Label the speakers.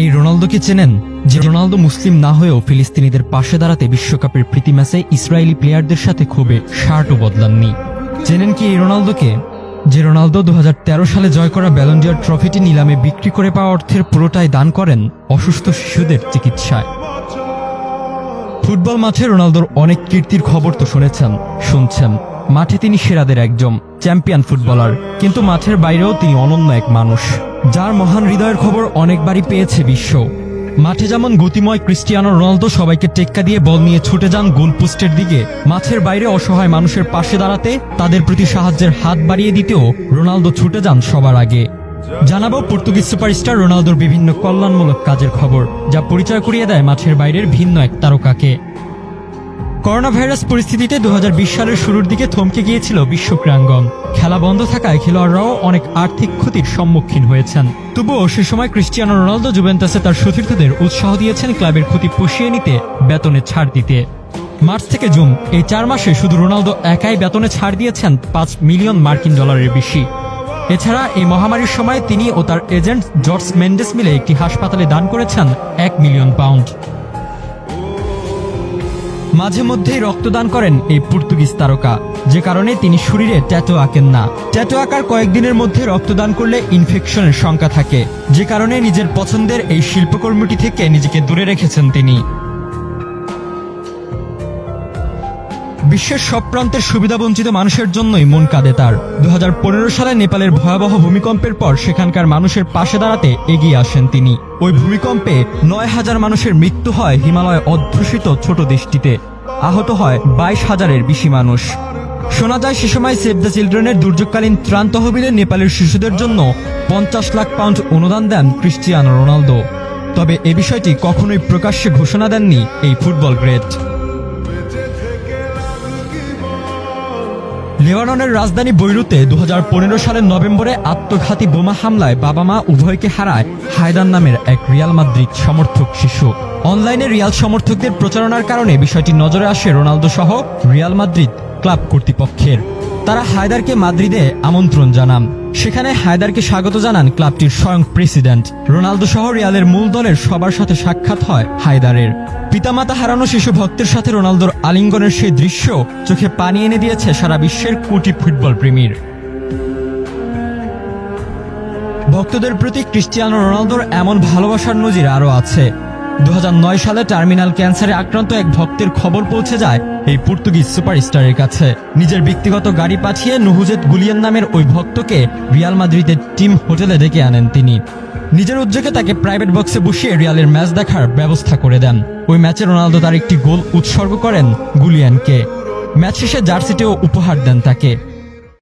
Speaker 1: এই রোনালদোকে চেনেন, যে রোনালদো মুসলিম না হয়েও ফিলিস্তিনিদের পাশে দাঁড়াতে বিশ্বকাপের প্রীতি ম্যাচে ইসরায়েলি প্লেয়ারদের সাথে ক্ষোভে শার্টও বদলাননি। চেনেন কি এই রোনালদোকে, যে রোনালদো 2013 সালে জয় করা ব্যালন ডি'অর ট্রফিটি নিলামে বিক্রি করে পাওয়া অর্থের পুরোটাই দান করেন অসুস্থ শিশুদের চিকিৎসায়। ফুটবল মাঠে রোনালদোর অনেক কীর্তির খবর তো শুনছেন। মাঠে তিনি সেরাদের একজন, চ্যাম্পিয়ন ফুটবলার, কিন্তু মাঠের বাইরেও তিনি অনন্য এক মানুষ, যার মহান হৃদয়ের খবর অনেকবারই পেয়েছে বিশ্ব। মাঠে যেমন গতিময় ক্রিস্টিয়ানো রোনালদো সবাইকে টেক্কা দিয়ে বল নিয়ে ছুটে যান গোলপোস্টের দিকে, মাঠের বাইরে অসহায় মানুষের পাশে দাঁড়াতে, তাদের প্রতি সাহায্যের হাত বাড়িয়ে দিতেও রোনালদো ছুটে যান সবার আগে। জানাবো পর্তুগিজ সুপারস্টার রোনালদোর বিভিন্ন কল্যাণমূলক কাজের খবর, যা পরিচয় করিয়ে দেয় মাঠের বাইরের ভিন্ন এক তারকাকে। করোনা ভাইরাস পরিস্থিতিতে 2020 সালের শুরুর দিকে থমকে গিয়েছিল বিশ্ব ক্রীড়াঙ্গন। খেলা বন্ধ থাকায় খেলোয়াড়রাও অনেক আর্থিক ক্ষতির সম্মুখীন হয়েছেন। তবুও সে সময় ক্রিস্টিয়ানো রোনালদো জুভেন্টাসে তার সতীর্থদের উৎসাহ দিয়েছেন ক্লাবের ক্ষতি পুষিয়ে নিতে, বেতনে ছাড় দিতে। মার্চ থেকে জুন এই 4 মাসে শুধু রোনালদো একাই বেতনে ছাড় দিয়েছেন $5 মিলিয়ন বেশি। এছাড়া এই মহামারীর সময় তিনি ও তার এজেন্ট জর্জ মেন্ডেস মিলে একটি হাসপাতালে দান করেছেন £1 মিলিয়ন। মাঝে মধ্যেই রক্তদান করেন এই পর্তুগিজ তারকা, যে কারণে তিনি শরীরে ট্যাটু আঁকেন না। ট্যাটু আঁকার কয়েকদিনের মধ্যে রক্তদান করলে ইনফেকশনের শঙ্কা থাকে, যে কারণে নিজের পছন্দের এই শিল্পকর্মটি থেকে নিজেকে দূরে রেখেছেন তিনি। বিশ্বের সব প্রান্তের সুবিধাবঞ্চিত মানুষের জন্যই মন কাঁদে তার। 2015 সালে নেপালের ভয়াবহ ভূমিকম্পের পর সেখানকার মানুষের পাশে দাঁড়াতে এগিয়ে আসেন তিনি। ওই ভূমিকম্পে 9,000 মানুষের মৃত্যু হয় হিমালয় অধ্যুষিত ছোট দেশটিতে, আহত হয় 22,000-এর বেশি মানুষ। শোনা যায় সে সময় সেভ দ্য চিলড্রেনের দুর্যোগকালীন ত্রাণ তহবিলে নেপালের শিশুদের জন্য £50 লাখ অনুদান দেন ক্রিস্টিয়ানো রোনালদো। তবে এ বিষয়টি কখনোই প্রকাশ্যে ঘোষণা দেননি এই ফুটবল গ্রেট। লেবাননের রাজধানী বৈরুতে 2015 সালের নভেম্বরে আত্মঘাতী বোমা হামলায় বাবা মা উভয়কে হারায় হায়দার নামের এক রিয়াল মাদ্রিদ সমর্থক শিশু। অনলাইনে রিয়াল সমর্থকদের প্রচারণার কারণে বিষয়টি নজরে আসে রোনালদো সহ রিয়াল মাদ্রিদ ক্লাব কর্তৃপক্ষের। তারা হায়দারকে মাদ্রিদে আমন্ত্রণ জানান। সেখানে হায়দারকে স্বাগত জানান ক্লাবটির স্বয়ং প্রেসিডেন্ট। রোনালদো সহ রিয়ালের মূল দলের সবার সাথে সাক্ষাৎ হয় হায়দারের। পিতামাতা হারানো শিশু ভক্তের সাথে রোনালদোর আলিঙ্গনের সেই দৃশ্য চোখে পানি এনে দিয়েছে সারা বিশ্বের কোটি ফুটবল প্রেমীর। ভক্তদের প্রতি ক্রিস্টিয়ানো রোনালদোর এমন ভালোবাসার নজির আরও আছে। 2009 সালে টার্মিনাল ক্যান্সারে আক্রান্ত এক ভক্তের খবর পৌঁছে যায় এই পর্তুগিজ সুপারস্টারের কাছে। নিজের ব্যক্তিগত গাড়ি পাঠিয়ে নুহুজেত গুলিয়ান নামের ওই ভক্তকে রিয়াল মাদ্রিদের টিম হোটেলে ডেকে আনেন তিনি। নিজের উদ্যোগে তাকে প্রাইভেট বক্সে বসিয়ে রিয়ালের ম্যাচ দেখার ব্যবস্থা করে দেন। ওই ম্যাচে রোনালদো তার একটি গোল উৎসর্গ করেন গুলিয়ানকে। ম্যাচ শেষে জার্সিটিও উপহার দেন তাকে।